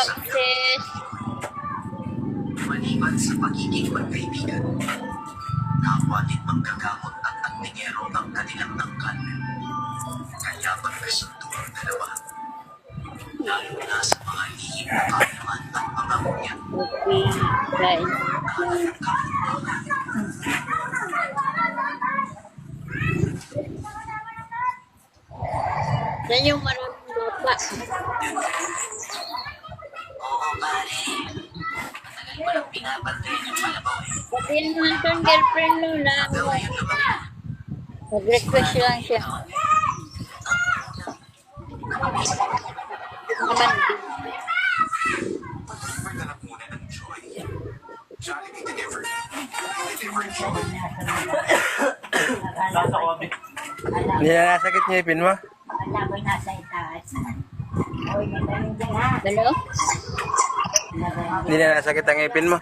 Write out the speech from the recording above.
sis. Maliban sa pagiging magkaibigan, kapwa din manggagamot at antingero ang kanilang tangkal. Kaya magkasundo ang dalawa, lalo na sa mga lihim na kaalaman at mga kunyan. Okay, guys. Yan yung maraming lupa. Oo, pare. Matagal ko lang pinapantayin yung palabaw eh. Pati yung Anton girlfriend Lola. Hanggang ngayon lumaki. Mag-request lang siya. Naman din. Magdalap muna ng joy. Jollibee delivered. Deliver joy. Hindi na nasakit ngipin mo? Wala ko nasa itaas. Oy, magaling dyan ha. Hello? Hindi na nasakit ang ngipin mo?